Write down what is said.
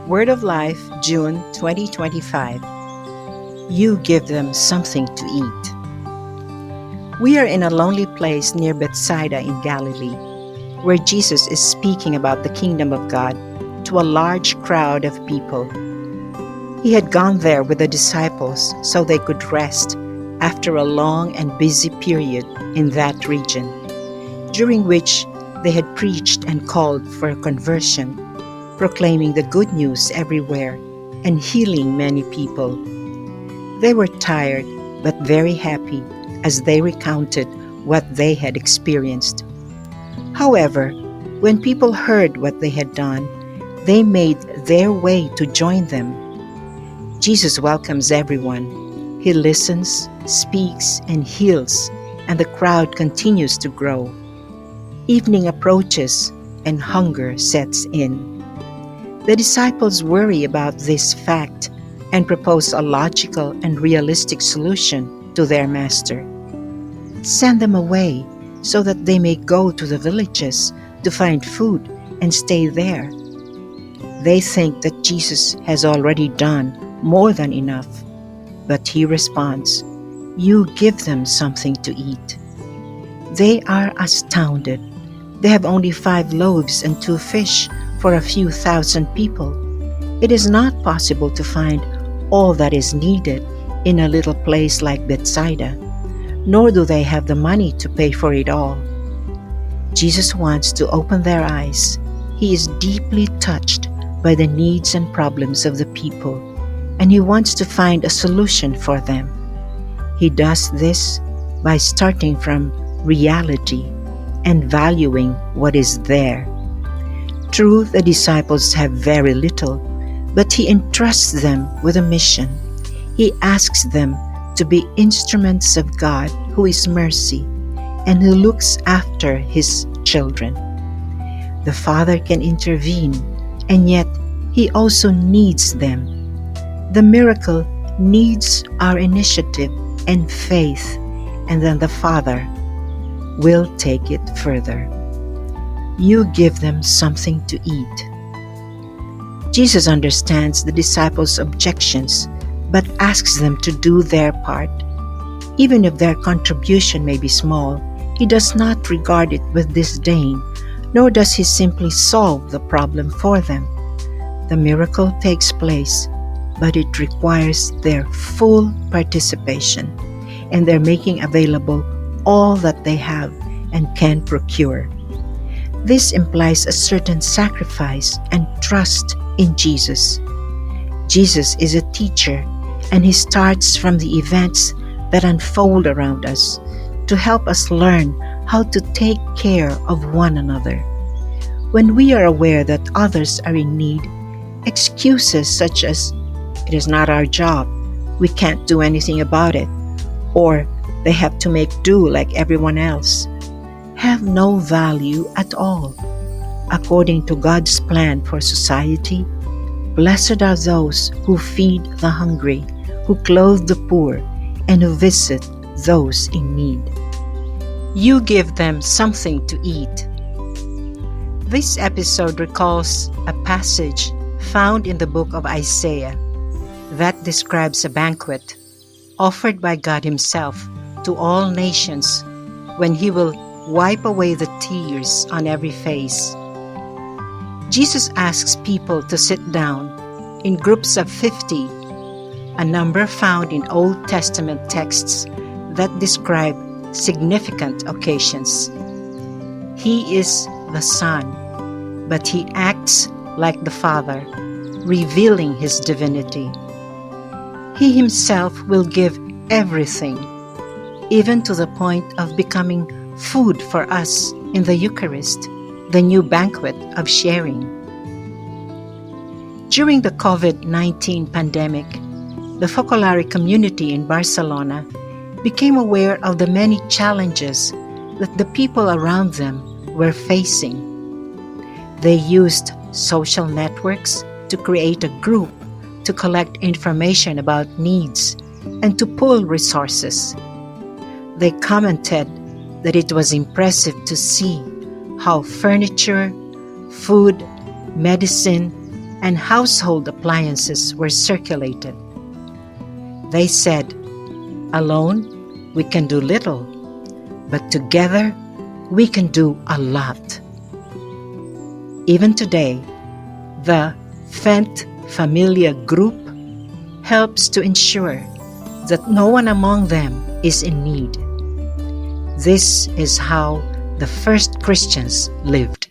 Word of Life, June 2025. You give them something to eat. We are in a lonely place near Bethsaida in Galilee, where Jesus is speaking about the kingdom of God to a large crowd of people. He had gone there with the disciples so they could rest after a long and busy period in that region, during which they had preached and called for conversion, proclaiming the good news everywhere and healing many people. They were tired but very happy as they recounted what they had experienced. However, when people heard what they had done, they made their way to join them. Jesus welcomes everyone. He listens, speaks, and heals, and the crowd continues to grow. Evening approaches, and hunger sets in. The disciples worry about this fact and propose a logical and realistic solution to their master. Send them away so that they may go to the villages to find food and stay there. They think that Jesus has already done more than enough, but he responds, "You give them something to eat." They are astounded. They have only 5 loaves and 2 fish for a few thousand people. It is not possible to find all that is needed in a little place like Bethsaida, nor do they have the money to pay for it all. Jesus wants to open their eyes. He is deeply touched by the needs and problems of the people, and he wants to find a solution for them. He does this by starting from reality and valuing what is there. True, the disciples have very little, but he entrusts them with a mission. He asks them to be instruments of God who is mercy and who looks after his children. The Father can intervene, and yet he also needs them. The miracle needs our initiative and faith, and then the Father will take it further. You give them something to eat. Jesus understands the disciples' objections, but asks them to do their part. Even if their contribution may be small, he does not regard it with disdain, nor does he simply solve the problem for them. The miracle takes place, but it requires their full participation, and their making available all that they have and can procure. This implies a certain sacrifice and trust in Jesus. Jesus is a teacher, and he starts from the events that unfold around us to help us learn how to take care of one another. When we are aware that others are in need, excuses such as, "It is not our job, we can't do anything about it," or "they have to make do like everyone else," have no value at all. According to God's plan for society, blessed are those who feed the hungry, who clothe the poor, and who visit those in need. You give them something to eat. This episode recalls a passage found in the book of Isaiah that describes a banquet offered by God Himself to all nations when He will wipe away the tears on every face. Jesus asks people to sit down in groups of 50, a number found in Old Testament texts that describe significant occasions. He is the Son, but He acts like the Father, revealing His divinity. He Himself will give everything, even to the point of becoming food for us in the Eucharist, the new banquet of sharing. During the COVID-19 pandemic, the Focolare community in Barcelona became aware of the many challenges that the people around them were facing. They used social networks to create a group to collect information about needs and to pool resources. They commented that it was impressive to see how furniture, food, medicine, and household appliances were circulated. They said, "Alone, we can do little, but together, we can do a lot." Even today, the Fent Familia group helps to ensure that no one among them is in need. This is how the first Christians lived.